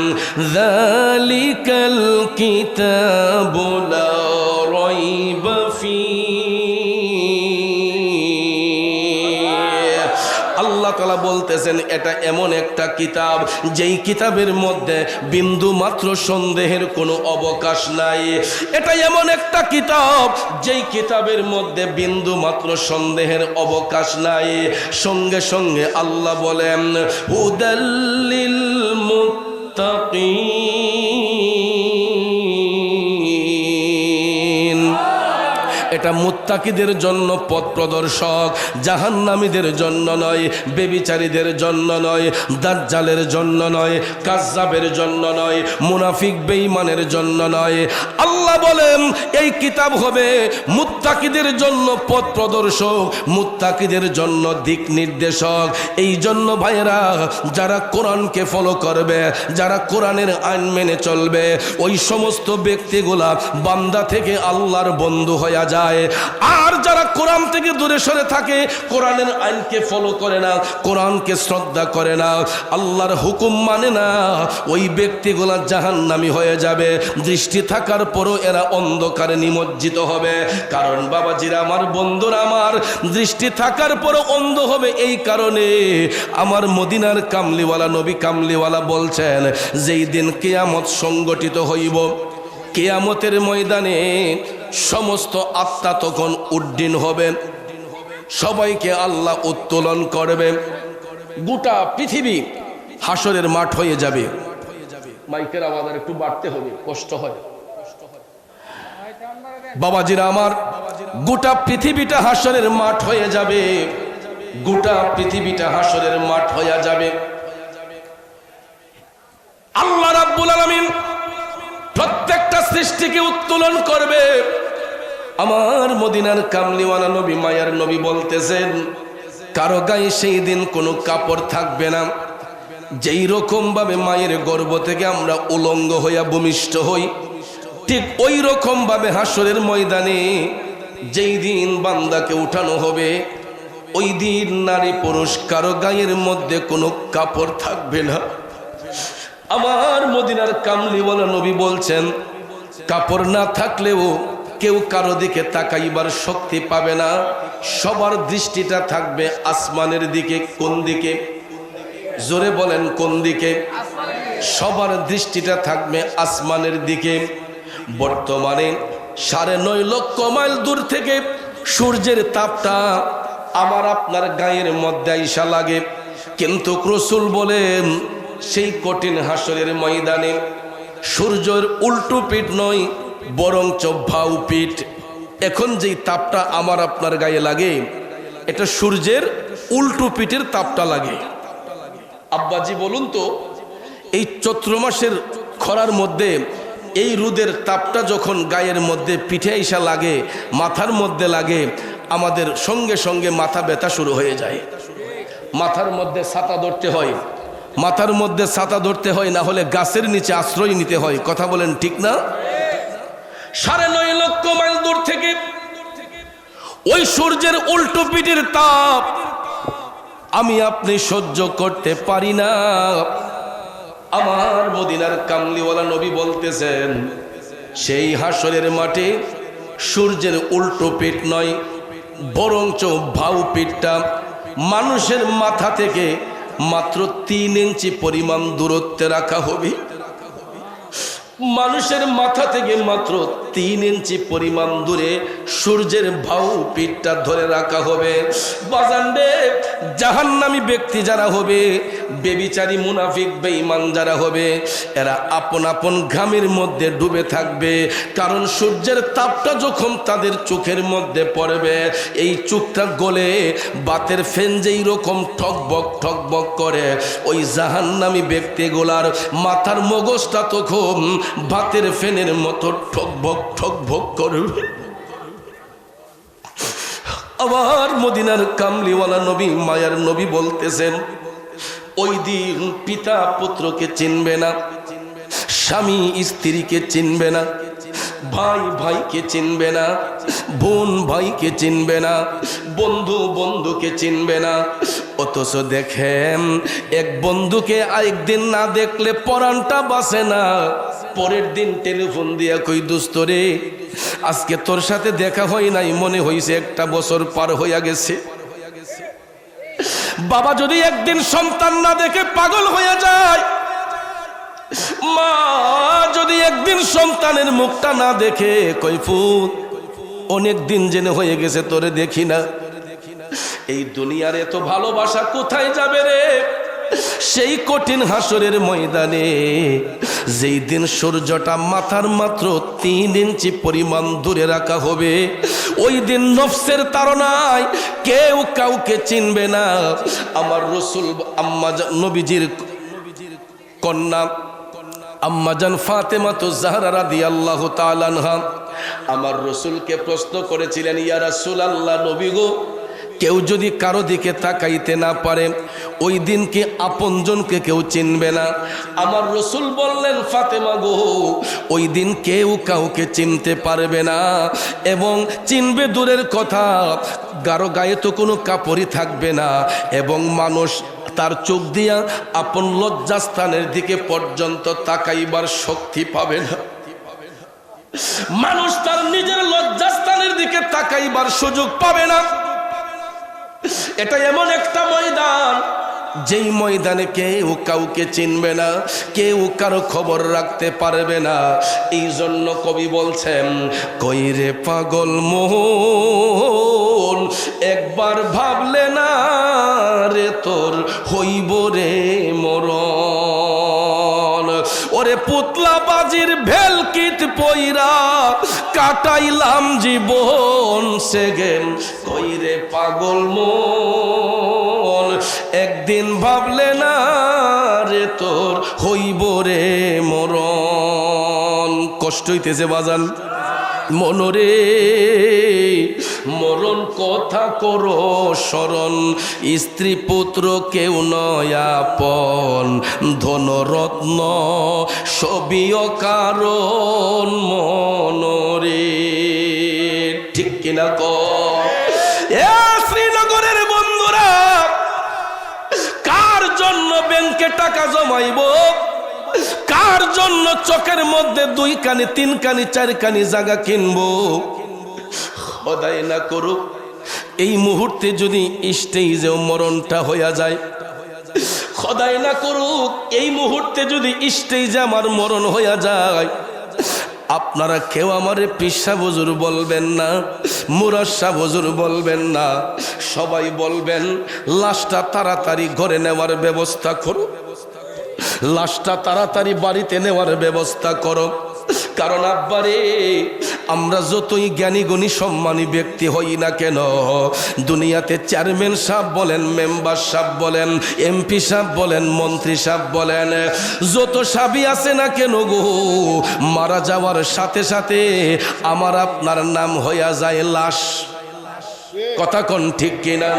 যালিকাল কিতাবু লা রাইবা ফীহি আল্লাহ তাআলা বলতেছেন এটা এমন একটা কিতাব যেই কিতাবের মধ্যে বিন্দু মাত্র সন্দেহের কোনো অবকাশ নাই। এটা এমন একটা কিতাব যেই কিতাবের মধ্যে বিন্দু মাত্র সন্দেহের অবকাশ নাই। সঙ্গে সঙ্গে আল্লাহ বলেন হুদাল্লিল মুত্তাকিন, এটা মুত্তাকিদের জন্য পথ প্রদর্শক, জাহান্নামীদের জন্য নয়, বেবিচারীদের জন্য নয়, দাজ্জালের জন্য নয়, কাজ্জাবের জন্য নয়, মুনাফিক বেঈমানের জন্য নয়। আল্লাহ বলেন এই কিতাব হবে মুত্তাকিদের জন্য পথ প্রদর্শক, মুত্তাকিদের জন্য দিক নির্দেশক। এই জন্য ভাইরা যারা কোরআনকে ফলো করবে, যারা কোরআনের আইন মেনে চলবে, ওই সমস্ত ব্যক্তিগুলা বান্দা থেকে আল্লাহর বন্ধু হয়ে যায়। আর যারা কোরআন থেকে দূরে সরে থাকে, কোরআনের আইনকে ফলো করে না, কোরআনকে শ্রদ্ধা করে না, আল্লাহর হুকুম মানে না, ওই ব্যক্তিগুলা জাহান্নামী হয়ে যাবে। দৃষ্টি থাকার পরও এরা অন্ধকারে নিমজ্জিত হবে। কারণ বাবাজিরা আমার, বন্ধুরা আমার, দৃষ্টি থাকার পরও অন্ধ হবে এই কারণে আমার মদিনার কামলিওয়ালা নবী কামলিওয়ালা বলছেন যেই দিন কিয়ামত সংগঠিত হইব, কিয়ামতের ময়দানে সমস্ত আত্মা তখন উড্ডীন হবে, সবাইকে আল্লাহ উত্তোলন করবে, গোটা পৃথিবী হাসরের মাঠ হয়ে যাবে। মাইকের আওয়াজ একটু বাড়তে হবে, কষ্ট হয় বাবাজিরা আমার। গোটা পৃথিবীটা হাসরের মাঠ হয়ে যাবে, গোটা পৃথিবীটা হাসরের মাঠ হয়ে যাবে। আল্লাহ রাব্বুল আলামিন প্রত্যেকটা সৃষ্টিকে উত্তোলন করবে। আমার মদিনার কামলিওয়ালা নবী মায়ার নবী বলতেছেন কারো গায়ে সেই দিন কোনো কাপড় থাকবে না। যেই রকম ভাবে মায়ের গর্ভ থেকে আমরা উলঙ্গ হইয়া ভূমিষ্ঠ হই, ঠিক ওই রকম ভাবে হাসরের ময়দানে যেই দিন বান্দাকে উঠানো হবে, ওই দিন নারী পুরুষ কারো গায়ের মধ্যে কোনো কাপড় থাকবে না। আমার মদিনার কামলিওয়ালা নবী বলছেন কাপড় না থাকলেও কেউ কারো দিকে তাকাইবার শক্তি পাবে না। সবার দৃষ্টিটা থাকবে আসমানের দিকে। কোন দিকে? জোরে বলেন কোন দিকে? সবার দৃষ্টিটা থাকবে আসমানের দিকে। বর্তমানে 9.5 লক্ষ মাইল দূর থেকে সূর্যের তাপটা আমার আপনার গায়ের মধ্যে আইসা লাগে, কিন্তু রাসূল বলেন সেই কঠিন হাসরের ময়দানে সূর্যের উল্টো পিঠ নয়, বরঞ্চ ভাউ পিঠ। এখন যেই তাপটা আমার আপনার গায়ে লাগে, এটা সূর্যের উল্টো পিঠের তাপটা লাগে। আব্বাজি বলুন তো, এই চৈত্র মাসের খরার মধ্যে এই রোদের তাপটা যখন গায়ের মধ্যে পিঠে এসে লাগে, মাথার মধ্যে লাগে, আমাদের সঙ্গে সঙ্গে মাথা ব্যথা শুরু হয়ে যায়। মাথার মধ্যে ছাতা ধরতে হয়, মাথার মধ্যে ছাতা ধরতে হয়, না হলে গাছের নিচে আশ্রয় নিতে হয়। কথা বলেন ঠিক না? 9.5 লক্ষ মাইল দূর থেকে ওই সূর্যের উল্টো পিঠের তাপ আমি আপনি সহ্য করতে পারি না। আমার মদিনার কামলিওয়ালা নবী বলতেছেন সেই হাসরের মাঠে সূর্যের উল্টো পিঠ নয়, বরঞ্চ ভাউ পিঠটা মানুষের মাথা থেকে মাত্র 3 ইঞ্চি পরিমাণ দূরত্বে রাখা হবে। মানুষের মাথা থেকে মাত্র 3 ইঞ্চি পরিমাণ দূরে সূর্যের ভাউ পিঠটা ধরে রাখা হবে। বাজানবে জাহান্নামী ব্যক্তি যারা হবে, বেবিচারী মুনাফিক বেঈমান যারা হবে, এরা আপন আপন ঘামের মধ্যে ডুবে থাকবে। কারণ সূর্যের তাপটা যখন তাদের চোখের মধ্যে পড়বে, এই চোখটা গলে বাতের ফেন যেই রকম ঠকবক ঠকবক করে, ওই জাহান্নামী ব্যক্তিগুলার মাথার মগজটা তখন ভাতের ফেনের মতো ঠকবক ঠকবক করবে। আবার মদিনার কামলিওয়ালা নবী মায়ার নবী বলতেছেন ওই দিন পিতা পুত্রকে চিনবে না, স্বামী স্ত্রীকে চিনবে না, ভাই ভাইকে চিনবে না, বোন ভাইকে চিনবে না, বন্ধু বন্ধুকে চিনবে না। অথচ দেখেন এক বন্ধুকে আরেকদিন না দেখলে পরাণটা বাঁচে না। পরের দিন টেলিফোন দিয়া কই দোস্ত রে, আজকে তোর সাথে দেখা হয় নাই, মনে হইছে 1 বছর পার হইয়া গেছে। বাবা যদি একদিন সন্তান না দেখে পাগল হয়ে যায়, মা যদি একদিন সন্তানের মুখটা না দেখে কৈফুত অনেক দিন জেনে হয়ে গেছে তোরে দেখি না, এই দুনিয়ার এত ভালোবাসা কোথায় যাবে রে? সেই কঠিন হাসরের ময়দানে যেই দিন সূর্যটা মাথার মাত্র 3 ইঞ্চি পরিমাণ দূরে রাখা হবে, ওই দিন নফসের তাড়নায় কেউ কাউকে চিনবে না। আমার রাসূল আম্মা নবীজির কন্যা আম্মাজান ফাতেমাতুজ জাহরা রাদিয়াল্লাহু তাআলা আনহা আমার রাসূলকে প্রশ্ন করেছিলেন, ইয়া রাসূলুল্লাহ, নবী গো, কেউ যদি কারো দিকে তাকাইতে না পারে ওই দিন কি আপনজনকে কেউ চিনবে না? আমার রাসূল বললেন, ফাতেমা গো, ওই দিন কেউ কাউকে চিনতে পারবে না, এবং চিনবে দূরের কথা, গারো গায়ে তো কোনো কাপড়ই থাকবে না, এবং মানুষ তার চোখ দিয়া আপন লজ্জাস্থানের দিকে পর্যন্ত তাকাইবার শক্তি পাবে না। মানুষ তার নিজের লজ্জাস্থানের দিকে তাকাইবার সুযোগ পাবে না। এটা এমন একটা ময়দান, যেই ময়দানে কেউ কাউকে চিনবে না, কেউ কারো খবর রাখতে পারবে না। এই জন্য কবি বলছেন, কইরে পাগল মন একবার ভাবলে না রে তোর হইব রে মরণ। ওরে পুতলা বাজির ভেলকিত পইরা কাটাইলাম জীবন সেগেন, কইরে পাগল মন একদিন ভাবলে না রে তোর হইব রে মরণ। কষ্ট হইতেছে বাজান মনরে, মরণ কথা করো স্মরণ, স্ত্রী পুত্র কেউ নয় আপন, ধনরত্ন সবিও কারণ মনরে। ঠিক কিনা কর? এ শ্রীনগরের বন্ধুরা, কার জন্য ব্যাংকে টাকা জমাইব, কার জন্য চোখের মধ্যে 2 কানি 3 কানি 4 কানি জায়গা কিনবো, খোদাই না করুক এই মুহূর্তে যদি স্টেজে মরণটা হইয়া যায়, খোদাই না করুক এই মুহূর্তে যদি স্টেজে আমার মরণ হইয়া যায়, আপনারা কেউ আমারে পিসা হুজুর বলবেন না, মুরাশা হুজুর বলবেন না, সবাই বলবেন লাশটা তাড়াতাড়ি ঘরে নেওয়ার ব্যবস্থা করো, লাশটা তাড়াতাড়ি বাড়িতে নেওয়ার ব্যবস্থা করো। কারণ আব্বারে, আমরা যতই জ্ঞানী গুণী সম্মানী ব্যক্তি হই না কেন, দুনিয়াতে চেয়ারম্যান সাহেব বলেন, মেম্বার সাহেব বলেন, এমপি সাহেব বলেন, মন্ত্রী সাহেব বলেন, যত সাবি আছে না কেন গো, মারা যাওয়ার সাথে সাথে আমার আপনার নাম হইয়া যায় লাশ। কথা কোন ঠিক কিনা?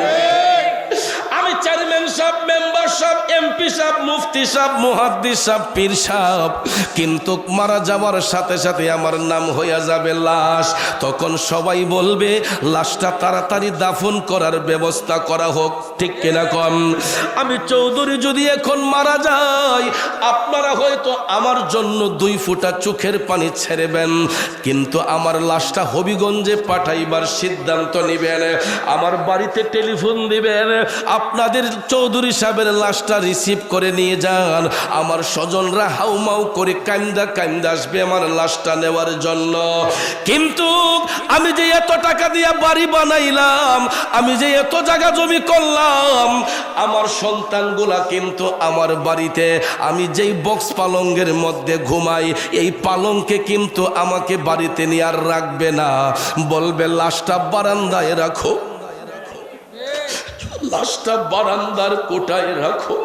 আমি চেয়ারম্যান সাহেব, মেম্বার সাহেব, এমপি সাহেব, মুফতি সাহেব, মুহাদ্দিস সাহেব, পীর সাহেব, কিন্তু মারা যাওয়ার সাথে সাথে আমার নাম হইয়া যাবে লাশ। তখন সবাই বলবে লাশটা তাড়াতাড়ি দাফন করার ব্যবস্থা করা হোক। ঠিক কিনা কম? আমি চৌধুরী যদি এখন মারা যাই, আপনারা হয়তো আমার জন্য 2 ফোঁটা চোখের পানি ছেড়েবেন, কিন্তু আমার লাশটা হবিগঞ্জে পাঠাইবার সিদ্ধান্ত নেবেন, আমার বাড়িতে টেলিফোন দিবেন, আপনাদের চৌধুরী সাহেবের লাশটা রিসিভ করে নিয়ে যান। আমার স্বজনরা হাউমাউ করে কান্দা কান্দা আসবে আমার লাশটা নেওয়ার জন্য। কিন্তু আমি যে এত টাকা দিয়ে বাড়ি বানাইলাম, আমি যে এত জায়গা জমি করলাম, আমার সন্তানগুলা কিন্তু আমার বাড়িতে আমি যেই বক্স পালঙ্গের মধ্যে ঘুমাই, এই পালঙ্কে কিন্তু আমাকে বাড়িতে নিয়ে আর রাখবে না, বলবে লাশটা বারান্দায় রাখো, লাশটা বারান্দার কোটায় রাখো।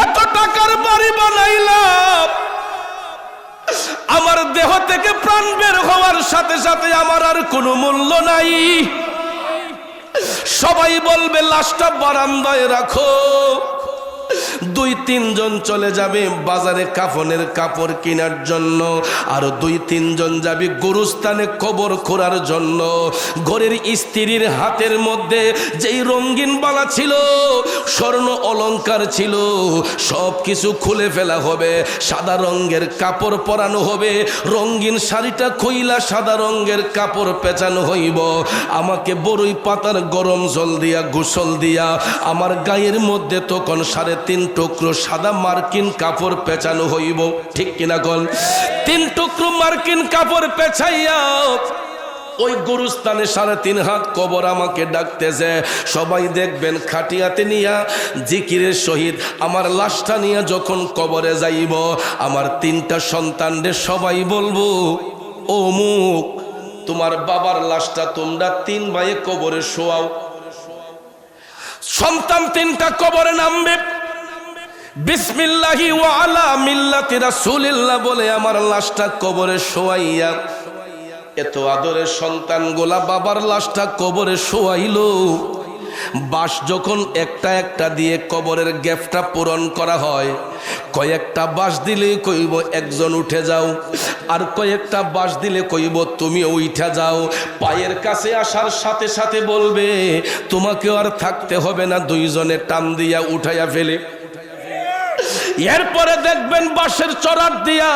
এত টাকার বাড়ি বানাইলাম, আমার দেহ থেকে প্রাণ বের হওয়ার সাথে সাথে আমার আর কোনো মূল্য নাই। সবাই বলবে লাশটা বারান্দায় রাখো, 2-3 জন চলে যাবে বাজারে কাফনের কাপড় কেনার জন্য, আর 2-3 জন যাবে গোরস্থানে কবর খোঁড়ার জন্য। ঘরের স্ত্রীর হাতের মধ্যে যেই রঙিন বালা ছিল, স্বর্ণ অলংকার ছিল, সব কিছু খুলে ফেলা হবে, সাদা রঙের কাপড় পরানো হবে, রঙিন শাড়িটা খুইলা সাদা রঙের কাপড় পেঁচানো হইব। আমাকে বড়ই পাতার গরম জল দিয়া গোসল দিয়া আমার গায়ের মধ্যে তখন 3.5 টুকরো সাদা মার্কিন কাপড় পেঁচানো হইব। ঠিক কিনা কল? 3 টুকরো মার্কিন কাপড় পেঁচাইয়া ওই গুরুস্থানে 3.5 হাত কবর আমাকে ডাকতেছে। সবাই দেখবেন খাটিয়াতে নিয়া জিকিরের সহিত আমার লাশটা নিয়ে যখন কবরে যাইব, আমার 3টা সন্তানদের সবাই বলবো, ও মুখ তোমার বাবার লাশটা তোমরা 3 ভাইয়ে কবরে শোয়াও। সন্তান 3টা কবরে নামবে, বিসমিল্লাহি ওয়া আলা মিল্লাতি রাসূলিল্লাহ বলে আমার লাশটা কবরে শোয়াইয়া, এত আদরের সন্তানগুলা বাবার লাশটা কবরে শোয়াইলো। বাঁশ যখন একটা একটা দিয়ে কবরের গ্যাপটা পূরণ করা হয়, কয়েকটা বাঁশ দিলে কইব একজন উঠে যাও, আর কয়েকটা বাঁশ দিলে কইব তুমি উঠে যাও। পায়ের কাছে আসার সাথে সাথে বলবে তোমাকে আর থাকতে হবে না, 2 জনে টান দিয়া উঠাইয়া ফেলে। এরপরে দেখবেন বাঁশের চড়ার দিয়া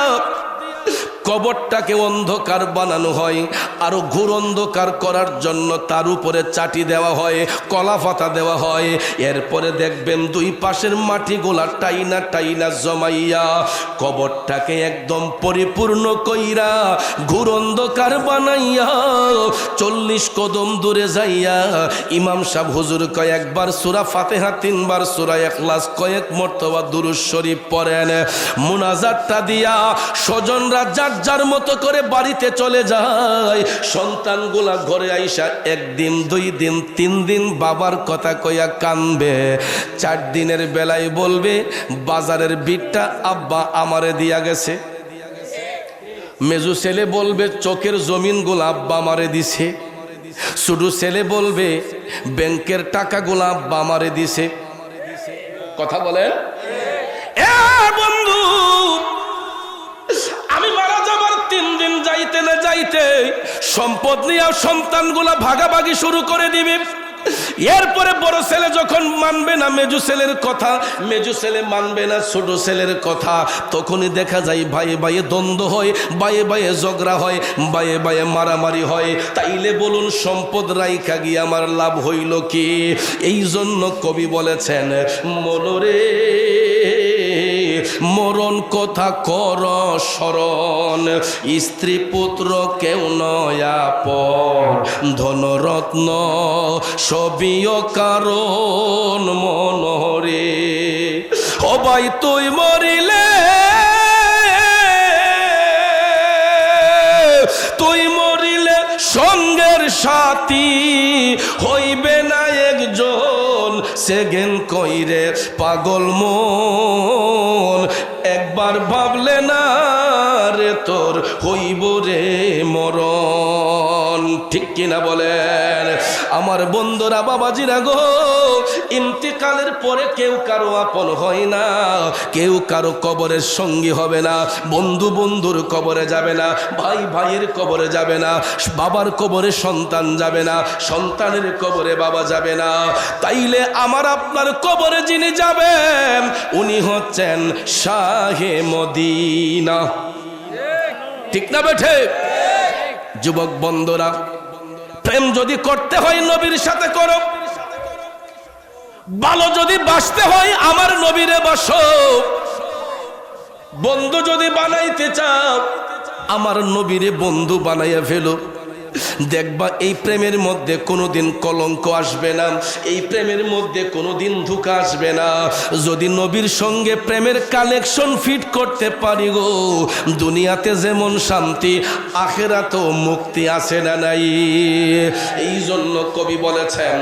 কবরটাকে অন্ধকার বানানো হয়, আরো ঘোর অন্ধকার করার জন্য তার উপরে চাটি দেওয়া হয়, কলা পাতা দেওয়া হয়। এরপরে দেখবেন 2 পাশের মাটিগুলা টাইনা টাইনা জমাইয়া কবরটাকে একদম পরিপূর্ণ কইরা ঘোর অন্ধকার বানাইয়া 40 কদম দূরে যাইয়া ইমাম সাহেব হুজুর কয়েকবার সূরা ফাতিহা, 3 বার সূরা ইখলাস, কয়েক মর্তবা দুরূদ শরীফ পড়েন। মুনাজাতটা দিয়া স্বজনরা যার মতো করে বাড়িতে চলে যায়। সন্তানগুলা ঘরে আইসা 1 দিন 2 দিন 3 দিন বাবার কথা কইয়া কানবে। 4 দিনের বেলায় বলবে বাজারের বিটটা আব্বা আমারে দিয়া গেছে। মেজু ছেলে বলবে চোখের জমিনগুলা আব্বা আমারে দিছে। ছোট ছেলে বলবে ব্যাংকের টাকাগুলা আব্বা আমারে দিছে। কথা বলেন এ বন্ধু, আমি মারা যাবার 3 দিন যাইতে না যাইতে সম্পদ নিয়ে সন্তানগুলা ভাগাভাগি শুরু করে দিবে। এরপরে বড় ছেলে যখন মানবে না মেজু ছেলের কথা, মেজু ছেলে মানবে না ছোট ছেলের কথা, তখনই দেখা যায় ভাইয়ে ভাইয়ে দ্বন্দ্ব হয়, ভাইয়ে ভাইয়ে ঝগড়া হয়, ভাইয়ে ভাইয়ে মারামারি হয়। তাইলে বলুন সম্পদ রাইখা গিয়ে আমার লাভ হইল কি? এই জন্য কবি বলেছেন মনরে মরণ কথা কর স্মরণ, স্ত্রী পুত্র কেউ নয় আপন, ধনরত্ন সবই কারণ মনরে। ও ভাই তুই মরিলে, তুই মরিলে সঙ্গের সাথী হইবে না একজন, সেগেন কইরে পাগল মন, একবার ভাবলে না রে তোর হইব রে মরণ। ঠিক কিনা বলেন আমার বন্ধুরা, বাবাজিরা গো, ইন্তিকালের পরে কেউ কারো আপন হয় না, কেউ কারো কবরের সঙ্গী হবে না, বন্ধু বন্ধুর কবরে যাবে না, ভাই ভাইয়ের কবরে যাবে না, বাবার কবরে সন্তান যাবে না, সন্তানের কবরে বাবা যাবে না। তাইলে আমার আপনার কবরে যিনি যাবেন উনি হচ্ছেন শাহে মদিনা। ঠিক না বেঠে? যুবক বন্ধুরা, প্রেম যদি করতে হয় নবীর সাথে করো, ভালো যদি বাসতে হয় আমার নবীরে বাসো, বন্ধু যদি বানাইতে চাও আমার নবীরে বন্ধু বানাইয়া ফেলো। দেখবা এই প্রেমের মধ্যে কোনোদিন কলঙ্ক আসবে না, এই প্রেমের মধ্যে কোনোদিন ধোঁকা আসবে না। যদি নবীর সঙ্গে প্রেমের কালেকশন ফিট করতে পারি গো, দুনিয়াতে যেমন শান্তি আখিরাতেও মুক্তি আছে না নাই? এই জন্য কবি বলেছেন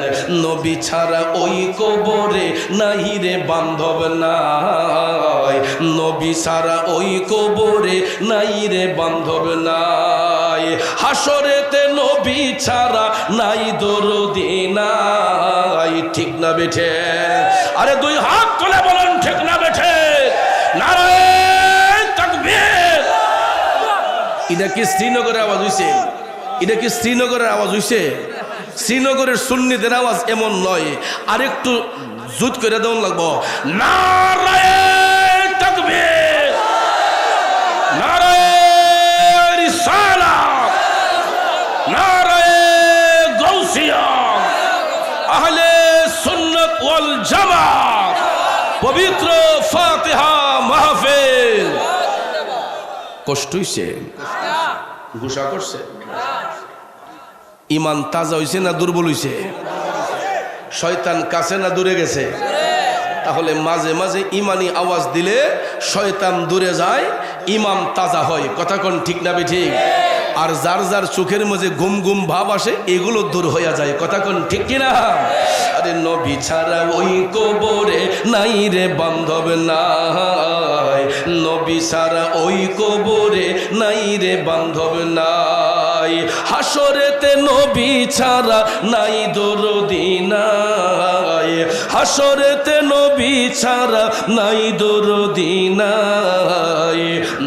নবী ছাড়া ওই কবরে নাই রে বান্ধব নাই, নবী ছাড়া ওই কবরে নাই রে বান্ধব নাই, হাসরেতে নবী ছাড়া নাই দরদি নাই। ঠিক না বেঠে? আরে 2 হাত তুলে বলেন ঠিক না বেঠে? নারায়ে তাকবীর। এটা কি শ্রীনগরের আওয়াজ হইছে? এটা কি শ্রীনগরের আওয়াজ হইছে? শ্রীনগরের সুন্নিদের আওয়াজ এমন নয়, আরেকটু জুত করে দেওয়া লাগবো। নারায়ে তাকবীর, নারায়ে রিসালাত, নারায়ে গাউসিয়া, আহলে সুন্নাত ওয়াল জামাত, পবিত্র ফাতিহা মাহফিল। কষ্ট হইছে? গুসা করছে? ইমান তাজা হইছে না দুর্বল হইছে? শয়তান কাছে না দূরে গেছে? তাহলে মাঝে মাঝে ইমানি আওয়াজ দিলে শয়তান দূরে যায়, ইমান তাজা হয়। কথা কোন ঠিক না ঠিক? আর যার যার চোখের মাঝে গুম গুম ভাব আসে, এগুলো দূর হইয়া যায়। কথা কোন ঠিক কিনা? আরে নবী ছাড়া ওই কবরে নাই রে বান্ধব নাই, নবী ছাড়া ওই কবরে নাই রে বান্ধব নাই, হাসরেতে নবী ছাড়া নাই দরদি নাই, হাসরেতে নবী ছাড়া নাই দরদি নাই,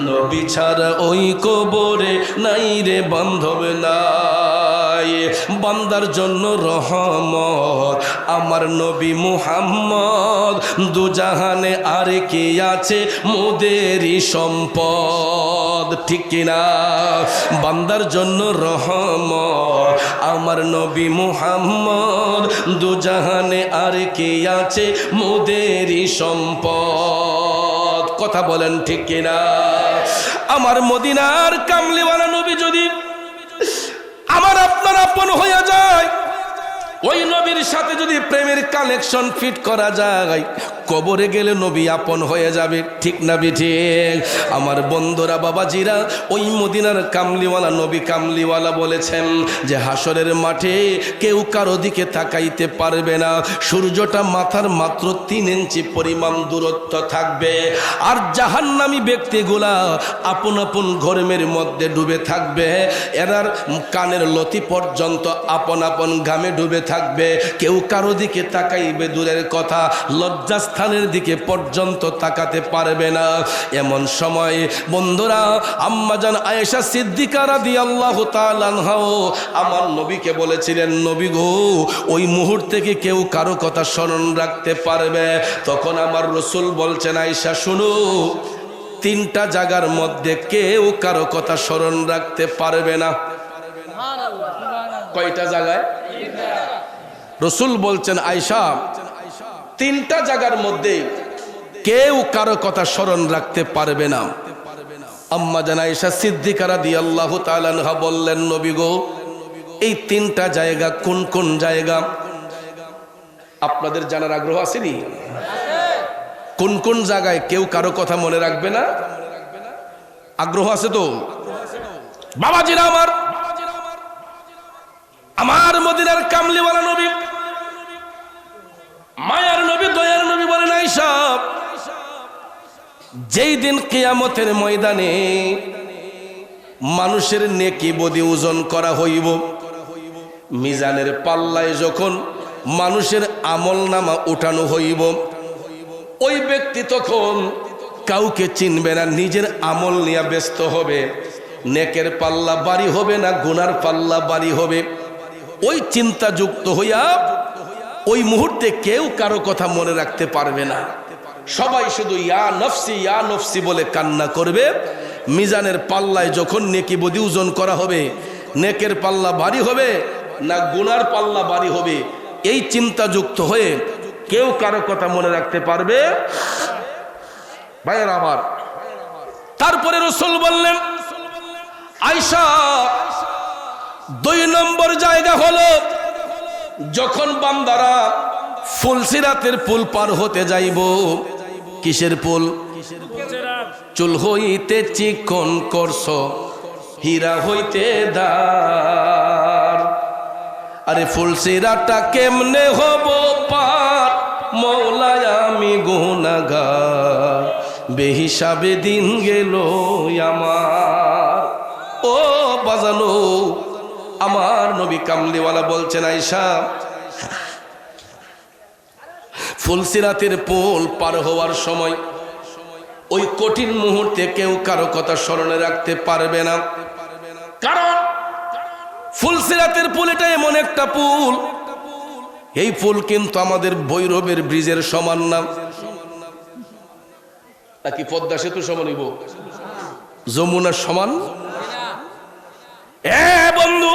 নবী ছাড়া ওই কবরে নাই রে বান্ধব নাই। বান্দার জন্য রহমত আমার নবী মুহাম্মদ, দুজাহানে আর কে আছে মোদেরই সম্পদ। ঠিক কিনা? বান্দার জন্য রহমত আমার নবী মুহাম্মদ, দুজাহানে আর কে আছে মোদেরই সম্পদ। কথা বলেন ঠিক কিনা? আমার মদিনার কামলিওয়ালা নবী যদি আমার আপনার আপন হয়ে যায়, ওই নবীর সাথে যদি প্রেমের কানেকশন ফিট করা যায়, কবরে গেলে নবী আপন হয়ে যাবে। ঠিক না ঠিক? আমার বন্ধুরা, বাবাজিরা, ওই মদিনার কামলিওয়ালা নবী কামলিওয়ালা বলেছেন যে হাসরের মাঠে কেউ কারো দিকে তাকাইতে পারবে না, সূর্যটা মাথার মাত্র 3 ইঞ্চি পরিমাণ দূরত্ব থাকবে, আর জাহান্নামী ব্যক্তিগুলা আপন আপন ঘরের মধ্যে ডুবে থাকবে, এরার কানের লতি পর্যন্ত আপন আপন ঘামে ডুবে থাকবে, কেউ কারো দিকে তাকাইবে দূরের কথা, লজ্জাস্থানের দিকে পর্যন্ত তাকাতে পারবে না। এমন সময় বন্ধুরা, আম্মাজান আয়েশা সিদ্দিকা রাদিয়াল্লাহু তাআলা আনহা আমার নবীকে বলেছিলেন, নবী গো, ওই মুহূর্তে কি কেউ কারো কথা স্মরণ রাখতে পারবে? তখন আমার রাসূল বলছেন, আয়েশা শুনো, 3টা জায়গার মধ্যে কেউ কারো কথা স্মরণ রাখতে পারবে না। কয়টা জায়গায়? রাসূল বলছেন, আয়েশা, 3টা জায়গার মধ্যে কেউ কারো কথা স্মরণ রাখতে পারবে না। আম্মা জান আয়েশা সিদ্দিকা রাদিয়াল্লাহু তাআলা আনহা বললেন, নবী গো, এই 3টা জায়গা কোন কোন জায়গা? আপনাদের জানার আগ্রহ আছে নি? কোন কোন জায়গায় কেউ কারো কথা মনে রাখবে না? আগ্রহ আছে তো? বাবাজিরা আমার, আমার মদিনার কামলিওয়ালা নবী, মায়ার নবী, দয়ার নবী বলেন, আয়েশা, যেই দিন কিয়ামতের ময়দানে মানুষের নেকি বদি ওজন করা হইব, মিজানের পাল্লায় যখন মানুষের আমলনামা উঠানো হইব, ওই ব্যক্তি তখন কাউকে চিনবে না, নিজের আমল নিয়ে ব্যস্ত হবে। নেকের পাল্লা বাড়ি হবে না গুনার পাল্লা বাড়ি হবে, ওই চিন্তা যুক্ত হইয়া ওই মুহূর্তে কেউ কারো কথা মনে রাখতে পারবে না। সবাই শুধু ইয়া নফসি বলে কান্না করবে। মিজানের পাল্লায় যখন নেকি বদি ওজন করা হবে, নেকের পাল্লা ভারী হবে না গুনার পাল্লা ভারী হবে, এই চিন্তা যুক্ত হয়ে কেউ কারো কথা মনে রাখতে পারবে? ভাইয়েরা আমার, তারপরে রাসূল বললেন, আয়েশা, 2 নম্বর জায়গা হলো যখন বান্দারা ফুলসিরাতের পুল পার হতে যাইব। কিসের পুল? চুল হইতে চিকন করছ, হীরা হইতে দার, আরে ফুলসিরাতটা কেমনে হব পার, মওলা আমি গুনাহগার, বেহিসাবে দিন গেল আমার। ও বাজানো, আমার নবী কামলিওয়ালা বলছেন, আয়েশা, ফুলসিরাতের পুল পার হওয়ার সময় ওই কঠিন মুহূর্তে কেউ কারো কথা স্মরণে রাখতে পারবে না, কারণ ফুলসিরাতের পুল এটা এমন একটা পুল, এই পুল কিন্তু আমাদের ভৈরবের ব্রিজের সমান না। নাকি পদ্মা সেতু সমান হইব? যমুনার সমান? বন্ধু,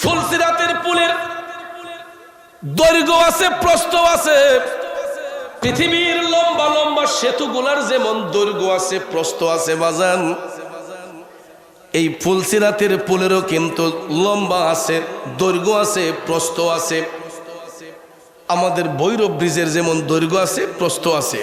ফুলসিরাতের পুলের দৈর্ঘ্য আছে, প্রস্থ আছে। পৃথিবীর লম্বা লম্বা সেতুগুলার যেমন দৈর্ঘ্য আছে, প্রস্থ আছে বাজান, এই ফুলসিরাতের পুলেরও কিন্তু লম্বা আছে, দৈর্ঘ্য আছে, প্রস্থ আছে। আমাদের ভৈরব ব্রিজের যেমন দৈর্ঘ্য আছে, প্রস্থ আছে।